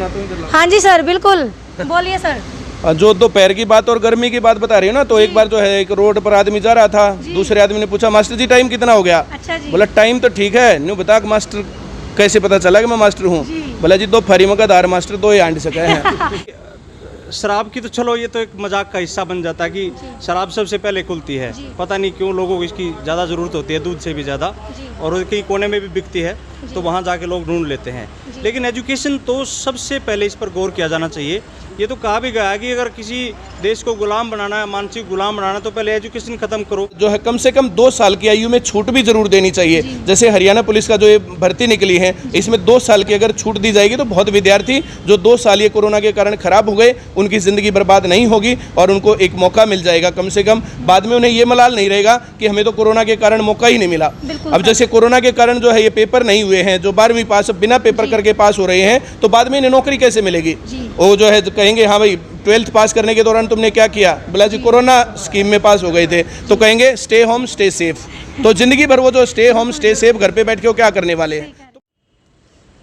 सुनाता हूँ इधर। हाँ जी सर, बिल्कुल बोलिए सर। जो दोपहर की बात और गर्मी की बात बता रही हो ना, तो एक बार जो है एक रोड पर आदमी जा रहा था, दूसरे आदमी ने पूछा मास्टर जी टाइम कितना हो गया। अच्छा जी। बोला टाइम तो ठीक है, न्यू बता मास्टर कैसे पता चला कि मैं मास्टर हूँ। बोला जी 2 फरी में गदार मास्टर 2 ही आंट सके हैं। शराब की तो चलो ये तो एक मजाक का हिस्सा बन जाता है कि शराब सबसे पहले खुलती है, पता नहीं क्यों लोगों को इसकी ज़्यादा ज़रूरत होती है, दूध से भी ज़्यादा, और कहीं कोने में भी बिकती है तो वहाँ जाके लोग ढूंढ लेते हैं। लेकिन एजुकेशन तो सबसे पहले इस पर गौर किया जाना चाहिए। ये तो कहा भी गया है कि अगर किसी देश को गुलाम बनाना है, मानसिक गुलाम बनाना है, तो पहले एजुकेशन खत्म करो। जो है कम से कम 2 साल की आयु में छूट भी जरूर देनी चाहिए। जैसे हरियाणा पुलिस का जो ये भर्ती निकली है, इसमें 2 साल की अगर छूट दी जाएगी तो बहुत विद्यार्थी जो 2 साल ये कोरोना के कारण खराब हो गए, उनकी जिंदगी बर्बाद नहीं होगी और उनको एक मौका मिल जाएगा। कम से कम बाद में उन्हें ये मलाल नहीं रहेगा कि हमें तो कोरोना के कारण मौका ही नहीं मिला। अब जैसे कोरोना के कारण जो है ये पेपर नहीं हुए हैं, जो 12वीं पास बिना पेपर करके पास हो रहे हैं, तो बाद में इन्हें नौकरी कैसे मिलेगी? वो जो है कहेंगे हाँ भाई 12th पास करने के दौरान तुमने क्या किया? बोला जी कोरोना स्कीम में पास हो गए थे। तो कहेंगे स्टे होम स्टे सेफ। तो जिंदगी भर वो जो स्टे होम स्टे सेफ घर पे बैठ के वो क्या करने वाले हैं?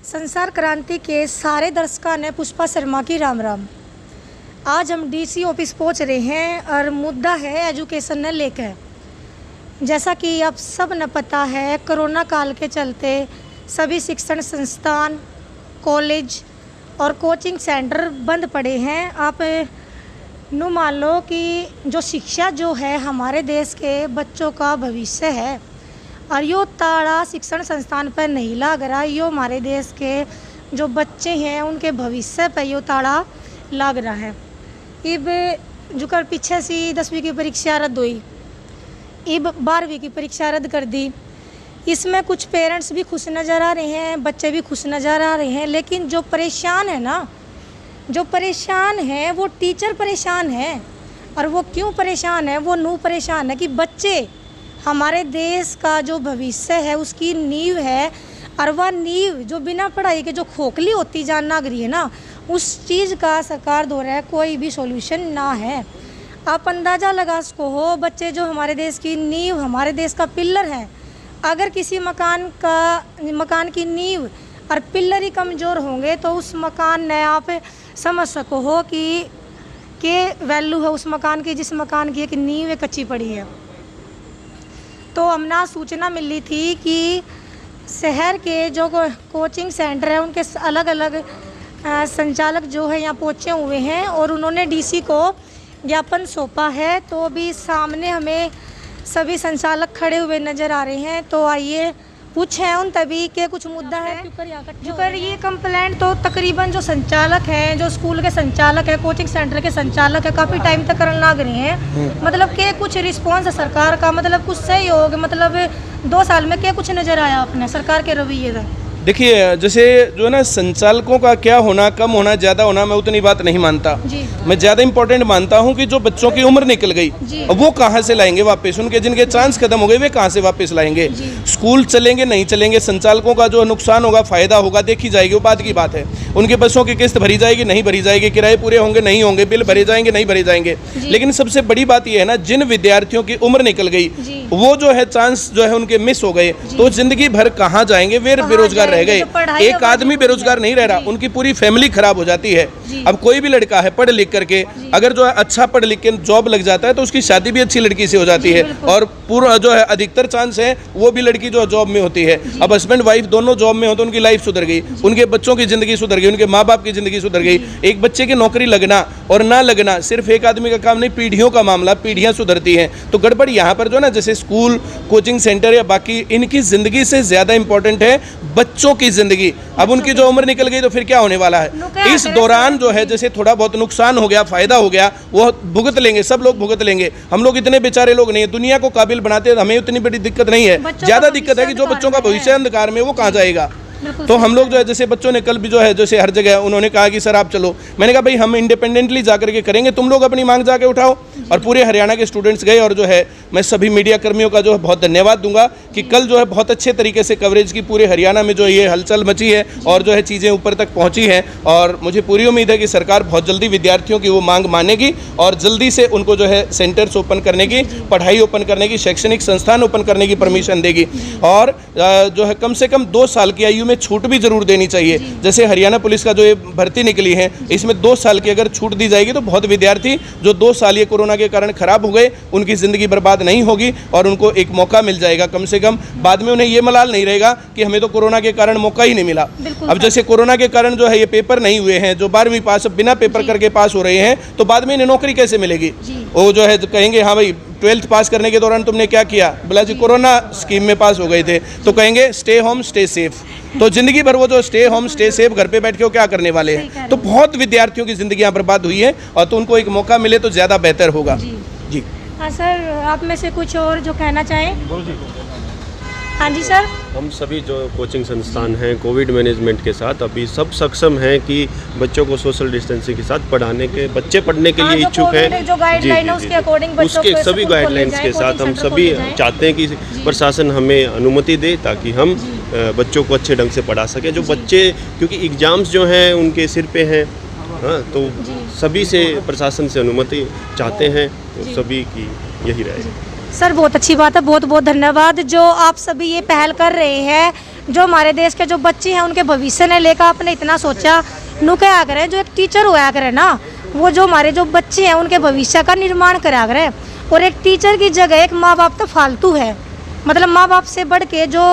संसार क्रांति के सारे दर्शकों ने पुष्पा शर्मा की राम राम। आज हम डीसी ऑफिस पहुंच रहे हैं और मुद्दा है एजुकेशन ने लेकर। जैसा कि आप सब न पता है, कोरोना काल के चलते सभी शिक्षण संस्थान, कॉलेज और कोचिंग सेंटर बंद पड़े हैं। आप नो मान लो कि जो शिक्षा जो है हमारे देश के बच्चों का भविष्य है, और यो ताड़ा शिक्षण संस्थान पर नहीं लग रहा। यो हमारे देश के जो बच्चे हैं उनके भविष्य पर यो ताड़ा लग रहा है। इब जो कर पीछे से 10वीं की परीक्षा रद्द हुई, इब 12वीं की परीक्षा रद्द कर दी। इसमें कुछ पेरेंट्स भी खुश नज़र आ रहे हैं, बच्चे भी खुश नज़र आ रहे हैं, लेकिन जो परेशान है ना, जो परेशान है वो टीचर परेशान है। और वो क्यों परेशान है? वो नू परेशान है कि बच्चे हमारे देश का जो भविष्य है उसकी नींव है, और वह नींव जो बिना पढ़ाई के जो खोखली होती जान नागरी है ना, उस चीज़ का सरकार द्वारा कोई भी सॉल्यूशन ना है। आप अंदाज़ा लगा सको हो, बच्चे जो हमारे देश की नींव, हमारे देश का पिल्लर है, अगर किसी मकान की नींव और पिल्लर ही कमज़ोर होंगे तो उस मकान ने आप समझ सको हो कि वैल्यू है उस मकान की, जिस मकान की एक नींव एक कच्ची पड़ी है। तो हमने सूचना मिली थी कि शहर के जो कोचिंग सेंटर है उनके अलग अलग संचालक जो है यहाँ पहुँचे हुए हैं और उन्होंने डीसी को ज्ञापन सौंपा है। तो अभी सामने हमें सभी संचालक खड़े हुए नज़र आ रहे हैं, तो आइए पूछें उन तभी के कुछ मुद्दा है जो कर ये कंप्लेंट। तो तकरीबन जो संचालक हैं, जो स्कूल के संचालक हैं, कोचिंग सेंटर के संचालक हैं, काफ़ी टाइम तक करने लग रहे हैं। मतलब के कुछ रिस्पॉन्स है सरकार का, मतलब कुछ सहयोग, मतलब 2 साल में क्या कुछ नज़र आया अपने सरकार के रवैये का? देखिए जैसे जो है ना संचालकों का क्या होना, कम होना, ज़्यादा होना, मैं उतनी बात नहीं मानता। मैं ज़्यादा इंपॉर्टेंट मानता हूँ कि जो बच्चों की उम्र निकल गई वो कहाँ से लाएंगे वापस, उनके जिनके चांस खत्म हो गए वे कहाँ से वापस लाएंगे? स्कूल चलेंगे नहीं चलेंगे, संचालकों का जो नुकसान होगा फ़ायदा होगा देखी जाएगी, वो बात की बात है। उनके बसों की किस्त भरी जाएगी नहीं भरी जाएगी, किराए पूरे होंगे नहीं होंगे, बिल भरे जाएंगे नहीं भरे जाएंगे। लेकिन सबसे बड़ी बात यह है ना, जिन विद्यार्थियों की उम्र निकल गई वो जो है चांस जो है उनके मिस हो गए, तो जिंदगी भर कहाँ जाएंगे? वे बेरोजगार रह गए। एक आदमी बेरोजगार नहीं रह रहा, उनकी पूरी फैमिली खराब हो जाती है। अब कोई भी लड़का है पढ़ लिख करके अगर जो है अच्छा पढ़ लिख के जॉब लग जाता है तो उसकी शादी भी अच्छी लड़की से हो जाती है, और पूरा जो है अधिकतर चांस है वो भी लड़की जो जॉब में होती है। अब हस्बैंड वाइफ दोनों जॉब में हो तो उनकी लाइफ सुधर गई, उनके बच्चों की जिंदगी सुधर गई, उनके माँ बाप की जिंदगी सुधर गई। एक बच्चे की नौकरी लगना और ना लगना सिर्फ एक आदमी का काम नहीं, पीढ़ियों का मामला, पीढ़ियां सुधरती हैं। तो गड़बड़ यहाँ पर जो ना, जैसे स्कूल, कोचिंग सेंटर या बाकी, इनकी जिंदगी से ज्यादा इंपॉर्टेंट है बच्चों की जिंदगी। अब उनकी जो उम्र निकल गई तो फिर क्या होने वाला है? इस दौरान जो है जैसे थोड़ा बहुत नुकसान हो गया, फायदा हो गया, वो भुगत लेंगे, सब लोग भुगत लेंगे। हम लोग इतने बेचारे लोग नहीं है, दुनिया को काबिल बनाते हैं, हमें उतनी बड़ी दिक्कत नहीं है। ज्यादा दिक्कत है कि जो बच्चों का भविष्य अंधकार में वो कहाँ जाएगा? तो हम लोग जो है, जैसे बच्चों ने कल भी जो है जैसे हर जगह उन्होंने कहा कि सर आप चलो, मैंने कहा भाई हम इंडिपेंडेंटली जाकर के करेंगे, तुम लोग अपनी मांग जाके उठाओ। और पूरे हरियाणा के स्टूडेंट्स गए, और जो है मैं सभी मीडिया कर्मियों का जो है बहुत धन्यवाद दूंगा कि कल जो है बहुत अच्छे तरीके से कवरेज की पूरे हरियाणा में जो ये हलचल मची है और जो है चीज़ें ऊपर तक पहुँची हैं। और मुझे पूरी उम्मीद है कि सरकार बहुत जल्दी विद्यार्थियों की वो मांग मानेगी और जल्दी से उनको जो है सेंटर्स ओपन करने की, पढ़ाई ओपन करने की, शैक्षणिक संस्थान ओपन करने की परमिशन देगी। और जो है कम से कम 2 साल की आयु में इसमें छूट भी जरूर देनी चाहिए। जैसे हरियाणा पुलिस का जो ये भर्ती निकली है, इसमें 2 साल की अगर छूट दी जाएगी तो बहुत विद्यार्थी जो 2 साल ये कोरोना के कारण खराब हो गए, उनकी ज़िंदगी बर्बाद नहीं होगी और उनको एक मौका मिल जाएगा। कम से कम बाद में उन्हें ये मलाल नहीं रहेगा कि हमें तो कोरोना के कारण मौका ही नहीं मिला। अब जैसे कोरोना के कारण जो है ये पेपर नहीं हुए हैं, जो 12वीं पास बिना पेपर करके पास हो रहे हैं, तो बाद में इन्हें नौकरी कैसे मिलेगी? वो जो है कहेंगे हाँ भाई 12th पास करने के दौरान तुमने क्या किया? बोला जी कोरोना स्कीम में पास हो गए थे। तो कहेंगे स्टे होम स्टे सेफ। तो जिंदगी भर वो जो स्टे होम स्टे सेफ घर पे बैठ के वो क्या करने वाले हैं? तो बहुत विद्यार्थियों की जिंदगी बर्बाद हुई है और तो उनको एक मौका मिले तो ज़्यादा बेहतर होगा। जी हाँ सर, आप में से कुछ और जो कहना चाहें? हाँ जी सर। हम सभी जो कोचिंग संस्थान हैं कोविड मैनेजमेंट के साथ अभी सब सक्षम हैं कि बच्चों को सोशल डिस्टेंसिंग के साथ पढ़ाने के, बच्चे पढ़ने के लिए इच्छुक हैं। जो गाइडलाइन है उसके अकॉर्डिंग बच्चों को उसके सभी गाइडलाइंस के साथ हम सभी चाहते हैं कि प्रशासन हमें अनुमति दे ताकि हम बच्चों को अच्छे ढंग से पढ़ा सकें। जो बच्चे, क्योंकि एग्ज़ाम्स जो हैं उनके सिर पे हैं, हाँ, तो सभी से प्रशासन से अनुमति चाहते हैं, तो सभी की यही राय है। सर बहुत अच्छी बात है, बहुत बहुत धन्यवाद जो आप सभी ये पहल कर रहे हैं। जो हमारे देश के जो बच्चे हैं उनके भविष्य ने लेकर आपने इतना सोचा। नु क्या करें, जो एक टीचर हुआ करे ना, वो जो हमारे जो बच्चे हैं उनके भविष्य का निर्माण करा करे। और एक टीचर की जगह एक माँ बाप तो फालतू है, मतलब माँ बाप से बढ़ के जो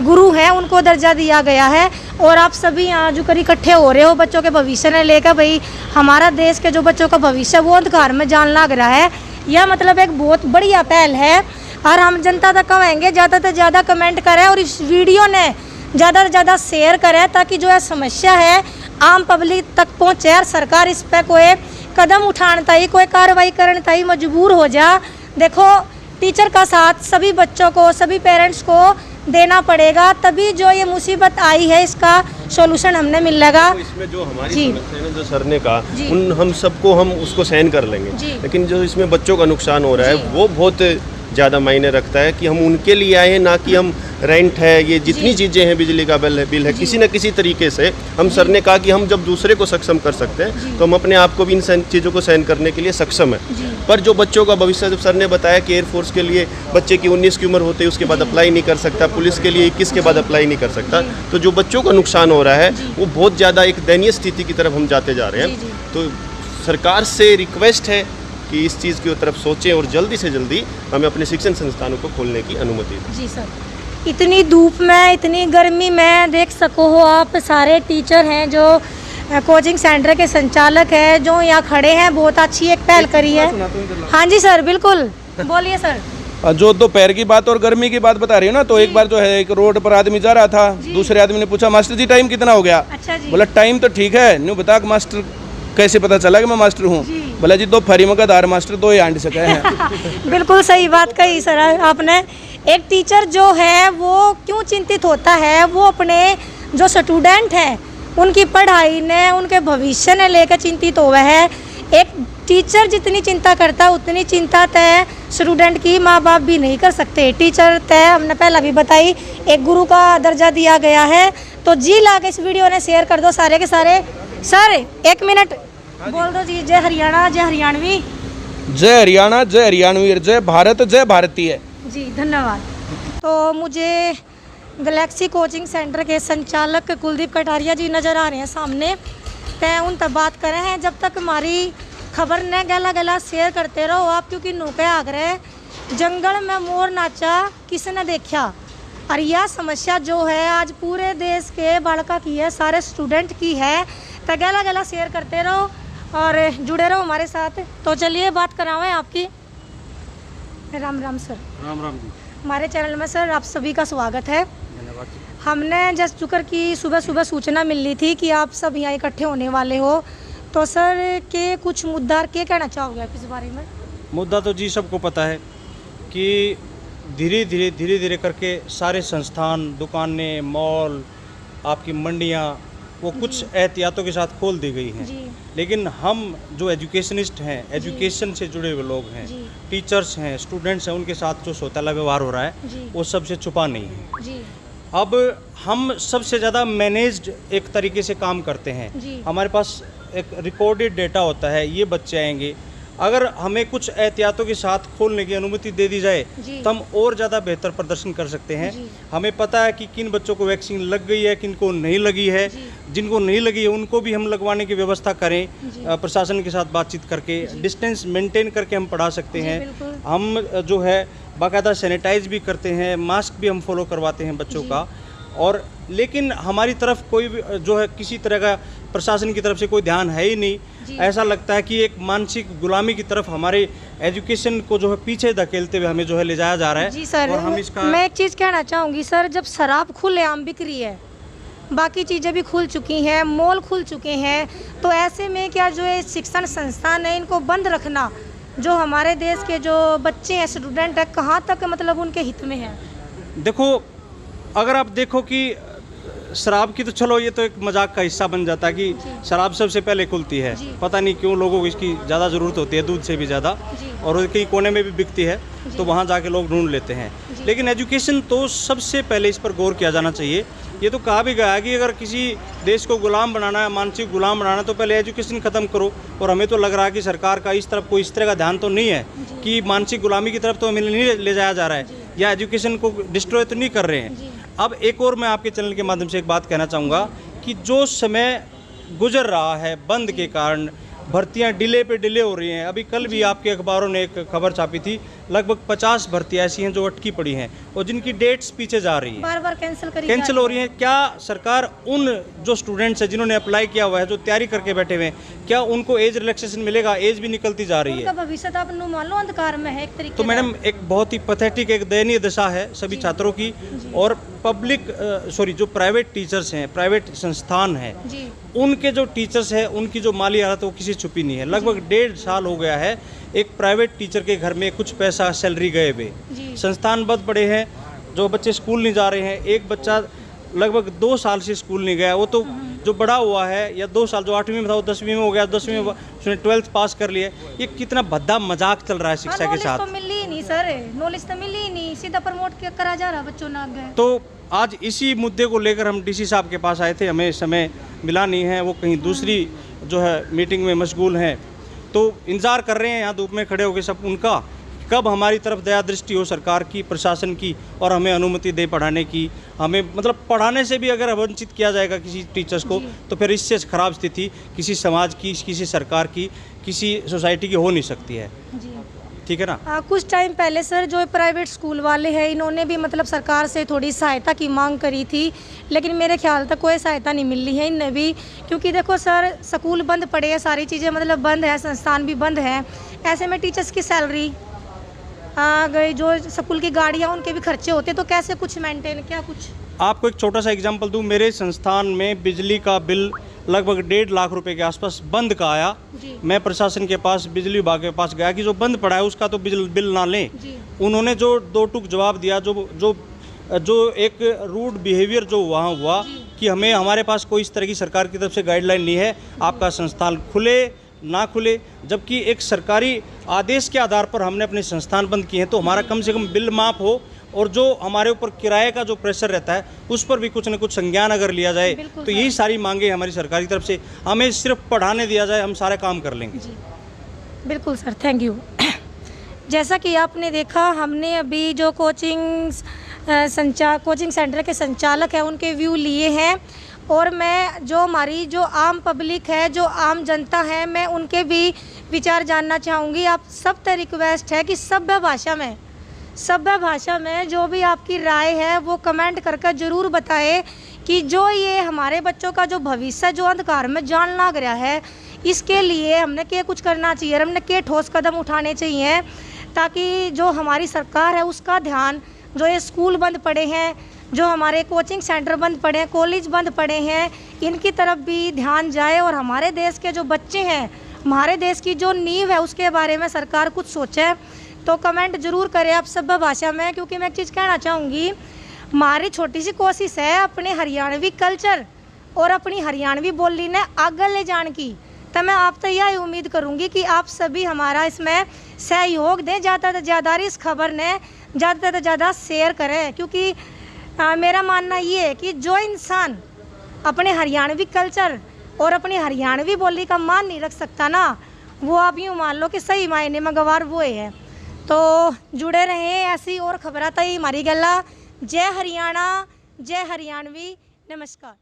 गुरु हैं उनको दर्जा दिया गया है। और आप सभी यहाँ जो कर इकट्ठे हो रहे हो बच्चों के भविष्य ने लेकर, भाई हमारा देश के जो बच्चों का भविष्य वो अंधकार में जान लग रहा है, यह मतलब एक बहुत बढ़िया पहल है। और हम जनता तक कहेंगे ज़्यादा से ज़्यादा कमेंट करें और इस वीडियो ने ज़्यादा से ज़्यादा शेयर करें ताकि जो है समस्या है आम पब्लिक तक पहुँचे और सरकार इस पर कोई कदम उठाने ताई, कोई कार्रवाई करने ताई मजबूर हो जा। देखो टीचर का साथ सभी बच्चों को, सभी पेरेंट्स को देना पड़ेगा, तभी जो ये मुसीबत आई है इसका सॉल्यूशन हमने मिलेगा। तो इसमें जो हमारी समस्या है जो सर ने कहा, उन हम सबको हम उसको सहन कर लेंगे, लेकिन जो इसमें बच्चों का नुकसान हो रहा है वो बहुत ज़्यादा मायने रखता है कि हम उनके लिए आए हैं, ना कि हम रेंट है, ये जितनी चीज़ें हैं, बिजली का बिल है, किसी न किसी तरीके से हम सर ने कहा कि हम जब दूसरे को सक्षम कर सकते हैं तो हम अपने आप को भी इन चीज़ों को सहन करने के लिए सक्षम है। पर जो बच्चों का भविष्य, जब सर ने बताया कि एयरफोर्स के लिए बच्चे की 19 की उम्र होते है उसके बाद अप्लाई नहीं कर सकता, पुलिस के लिए 21 के बाद अप्लाई नहीं कर सकता, तो जो बच्चों का नुकसान हो रहा है वो बहुत ज़्यादा एक दयनीय स्थिति की तरफ हम जाते जा रहे हैं। तो सरकार से रिक्वेस्ट है कि इस चीज़ की तरफ सोचें और जल्दी से जल्दी हमें अपने शिक्षण संस्थानों को खोलने की अनुमति दें। जी सर, इतनी धूप में, इतनी गर्मी में देख सको हो आप सारे टीचर हैं जो कोचिंग सेंटर के संचालक हैं जो यहाँ खड़े हैं, बहुत अच्छी एक पहल करी है। हाँ जी सर, बिल्कुल बोलिए सर। जो दोपहर की बात और गर्मी की बात बता रही हो ना, तो एक बार जो है एक रोड पर आदमी जा रहा था, दूसरे आदमी ने पूछा मास्टर जी टाइम कितना हो गया? अच्छा जी। बोला टाइम तो ठीक है, न्यू बता मास्टर कैसे पता चला कि मैं मास्टर हूँ? बोला जी 2 फरी मगा दार मास्टर 2 ही आंट सके हैं। बिल्कुल सही बात कही सर आपने। एक टीचर जो है वो क्यों चिंतित होता है, वो अपने जो स्टूडेंट हैं उनकी पढ़ाई ने, उनके भविष्य ने लेकर चिंतित हुआ है। एक टीचर जितनी चिंता करता है उतनी चिंता तय स्टूडेंट की माँ बाप भी नहीं कर सकते। टीचर तय हमने पहला भी बताई एक गुरु का दर्जा दिया गया है। तो जी ला के इस वीडियो ने शेयर कर दो सारे के सारे। सर 1 मिनट बोल दो जी। जय हरियाणा, जय हरियाणवी। जय हरियाणा, जय हरियाणवी, जय भारत, जय भारतीय। जी धन्यवाद। तो मुझे गैलेक्सी कोचिंग सेंटर के संचालक कुलदीप कटारिया जी नज़र आ रहे हैं सामने। तय उन तब बात कर रहे हैं, जब तक हमारी खबर न गला गला शेयर करते रहो आप, क्योंकि नौके आगरे जंगल में मोर नाचा किसने देखा। और यह समस्या जो है आज पूरे देश के बालका की है, सारे स्टूडेंट की है। तो गला गला शेयर करते रहो और जुड़े रहो हमारे साथ। तो चलिए बात करावें आपकी। राम राम सर। राम राम जी। हमारे चैनल में सर आप सभी का स्वागत है। हमने जस्ट जुकर की सुबह सुबह सूचना मिल रही थी कि आप सब यहाँ इकट्ठे होने वाले हो, तो सर के कुछ मुद्दा क्या कहना चाहोगे आप इस बारे में? मुद्दा तो जी सबको पता है कि धीरे धीरे करके सारे संस्थान, दुकानें, मॉल, आपकी मंडियाँ वो कुछ एहतियातों के साथ खोल दी गई हैं। लेकिन हम जो एजुकेशनिस्ट हैं, एजुकेशन से जुड़े हुए लोग हैं, टीचर्स हैं, स्टूडेंट्स हैं, उनके साथ जो सौतेला व्यवहार हो रहा है वो सबसे छुपा नहीं है। अब हम सबसे ज़्यादा मैनेज्ड एक तरीके से काम करते हैं। हमारे पास एक रिकॉर्डेड डेटा होता है, ये बच्चे आएंगे अगर हमें कुछ एहतियातों के साथ खोलने की अनुमति दे दी जाए तो हम और ज़्यादा बेहतर प्रदर्शन कर सकते हैं। हमें पता है कि किन बच्चों को वैक्सीन लग गई है, किन को नहीं लगी है। जिनको नहीं लगी है उनको भी हम लगवाने की व्यवस्था करें, प्रशासन के साथ बातचीत करके, डिस्टेंस मेंटेन करके हम पढ़ा सकते हैं। हम जो है बाकायदा सैनिटाइज भी करते हैं, मास्क भी हम फॉलो करवाते हैं बच्चों का। और लेकिन हमारी तरफ कोई जो है किसी तरह का प्रशासन की तरफ से कोई ध्यान है ही नहीं। ऐसा लगता है कि एक मानसिक गुलामी की तरफ हमारे एजुकेशन को जो है पीछे धकेलते हुए हमें जो है ले जाया जा रहा है। जी सर, और हम इसका मैं एक चीज़ कहना चाहूँगी सर, जब शराब खुलेआम बिक रही है, बाकी चीज़ें भी खुल चुकी हैं, मॉल खुल चुके हैं, तो ऐसे में क्या जो है शिक्षण संस्थान है इनको बंद रखना जो हमारे देश के जो बच्चे हैं, स्टूडेंट हैं, कहाँ तक मतलब उनके हित में है? देखो, अगर आप देखो कि शराब की तो चलो ये तो एक मजाक का हिस्सा बन जाता है कि शराब सबसे पहले खुलती है। पता नहीं क्यों लोगों को इसकी ज़्यादा ज़रूरत होती है, दूध से भी ज़्यादा, और कहीं कोने में भी बिकती है तो वहाँ जाके लोग ढूंढ लेते हैं। लेकिन एजुकेशन तो सबसे पहले इस पर गौर किया जाना चाहिए। ये तो कहा भी गया है कि अगर किसी देश को गुलाम बनाना है, मानसिक गुलाम बनाना है, तो पहले एजुकेशन ख़त्म करो। और हमें तो लग रहा है कि सरकार का इस तरफ कोई इस तरह का ध्यान तो नहीं है कि मानसिक गुलामी की तरफ तो हमें नहीं ले जाया जा रहा है, या एजुकेशन को डिस्ट्रॉय तो नहीं कर रहे हैं। अब एक और मैं आपके चैनल के माध्यम से एक बात कहना चाहूँगा कि जो समय गुजर रहा है बंद के कारण, भर्तियां डिले पे डिले हो रही हैं। अभी कल भी आपके अखबारों ने एक खबर छापी थी, लगभग 50 भर्तियां ऐसी हैं जो अटकी पड़ी हैं और जिनकी डेट्स पीछे जा रही हैं, बार-बार कैंसिल हो रही हैं। क्या सरकार उन जो स्टूडेंट्स हैं जिन्होंने अप्लाई किया हुआ है, जो तैयारी करके बैठे हुए हैं, क्या उनको एज रिलैक्सेशन मिलेगा? एज भी निकलती जा रही है, भविष्य तो आपने मान लो अंधकार में है एक तरीके। तो मैडम एक बहुत ही पैथेटिक, एक दयनीय दशा है सभी छात्रों की। और जो प्राइवेट टीचर्स हैं, प्राइवेट संस्थान हैं, उनके जो टीचर्स हैं उनकी जो माली हालत वो किसी छुपी नहीं है। लगभग 1.5 साल हो गया है एक प्राइवेट टीचर के घर में कुछ पैसा सैलरी गए हुए। संस्थान बंद पड़े हैं, जो बच्चे स्कूल नहीं जा रहे हैं। एक बच्चा लगभग 2 साल से स्कूल नहीं गया, वो तो जो बड़ा हुआ है, या 2 साल जो 8वीं में था वो 10वीं में हो गया, 10वीं में उसने 12th पास कर लिया। ये कितना भद्दा मजाक चल रहा है शिक्षा के साथ। नॉलेज तो मिली ही नहीं सर, नॉलेज तो मिली ही नहीं, सीधा प्रमोट करा जा रहा बच्चों ना आगे। तो आज इसी मुद्दे को लेकर हम डीसी साहब के पास आए थे, हमें समय मिला नहीं है, वो कहीं दूसरी जो है मीटिंग में मशगूल हैं, तो इंतज़ार कर रहे हैं यहाँ धूप में खड़े होकर सब उनका, कब हमारी तरफ दया दृष्टि हो सरकार की, प्रशासन की, और हमें अनुमति दे पढ़ाने की। हमें मतलब पढ़ाने से भी अगर वंचित किया जाएगा किसी टीचर्स को, तो फिर इससे खराब स्थिति किसी समाज की, किसी सरकार की, किसी सोसाइटी की हो नहीं सकती है। ठीक है ना। कुछ टाइम पहले सर जो प्राइवेट स्कूल वाले हैं इन्होंने भी मतलब सरकार से थोड़ी सहायता की मांग करी थी, लेकिन मेरे ख्याल तक कोई सहायता नहीं मिल रही है इनने भी। क्योंकि देखो सर, स्कूल बंद पड़े हैं, सारी चीज़ें मतलब बंद है, संस्थान भी बंद है। ऐसे में टीचर्स की सैलरी गई, जो स्कूल की गाड़ियाँ उनके भी खर्चे होते, तो कैसे कुछ मेंटेन, क्या कुछ? आपको एक छोटा सा एग्जांपल दूं, मेरे संस्थान में बिजली का बिल लगभग 1.5 लाख रुपए के आसपास बंद का आया। मैं प्रशासन के पास, बिजली विभाग के पास गया कि जो बंद पड़ा है उसका तो बिल ना लें। उन्होंने जो 2 टूक जवाब दिया, जो एक रूड बिहेवियर जो वहाँ हुआ कि हमें, हमारे पास कोई इस तरह की सरकार की तरफ से गाइडलाइन नहीं है, आपका संस्थान खुले ना खुले। जबकि एक सरकारी आदेश के आधार पर हमने अपने संस्थान बंद किए हैं, तो हमारा कम से कम बिल माफ़ हो, और जो हमारे ऊपर किराए का जो प्रेशर रहता है उस पर भी कुछ न कुछ संज्ञान अगर लिया जाए, तो यही सारी मांगे हमारी सरकार की तरफ से। हमें सिर्फ पढ़ाने दिया जाए, हम सारे काम कर लेंगे। बिल्कुल सर, थैंक यू। जैसा कि आपने देखा, हमने अभी जो कोचिंग सेंटर के संचालक हैं उनके व्यू लिए हैं, और मैं जो हमारी जो आम पब्लिक है, जो आम जनता है, मैं उनके भी विचार जानना चाहूँगी। आप सब तक रिक्वेस्ट है कि सभ्य भाषा में जो भी आपकी राय है वो कमेंट करके ज़रूर बताएं कि जो ये हमारे बच्चों का जो भविष्य जो अंधकार में जान लग रहा है, इसके लिए हमने क्या कुछ करना चाहिए, हमने क्या ठोस कदम उठाने चाहिए, ताकि जो हमारी सरकार है उसका ध्यान, जो ये स्कूल बंद पड़े हैं, जो हमारे कोचिंग सेंटर बंद पड़े हैं, कॉलेज बंद पड़े हैं, इनकी तरफ भी ध्यान जाए, और हमारे देश के जो बच्चे हैं, हमारे देश की जो नींव है उसके बारे में सरकार कुछ सोचे। तो कमेंट ज़रूर करें आप सभ्य भाषा में, क्योंकि मैं एक चीज़ कहना चाहूँगी, हमारी छोटी सी कोशिश है अपने हरियाणवी कल्चर और अपनी हरियाणवी बोली ने आगे ले जाने की। तो मैं आप तो यही उम्मीद करूँगी कि आप सभी हमारा इसमें सहयोग दें, ज़्यादा से ज़्यादा इस खबर ने ज़्यादा से ज़्यादा शेयर करें, क्योंकि मेरा मानना ये है कि जो इंसान अपने हरियाणवी कल्चर और अपनी हरियाणवी बोली का मान नहीं रख सकता ना, वो आप यूँ मान लो कि सही मायने में गवार वो है। तो जुड़े रहें ऐसी और खबरां तई हमारी गल्ला। जय हरियाणा, जय हरियाणवी, नमस्कार।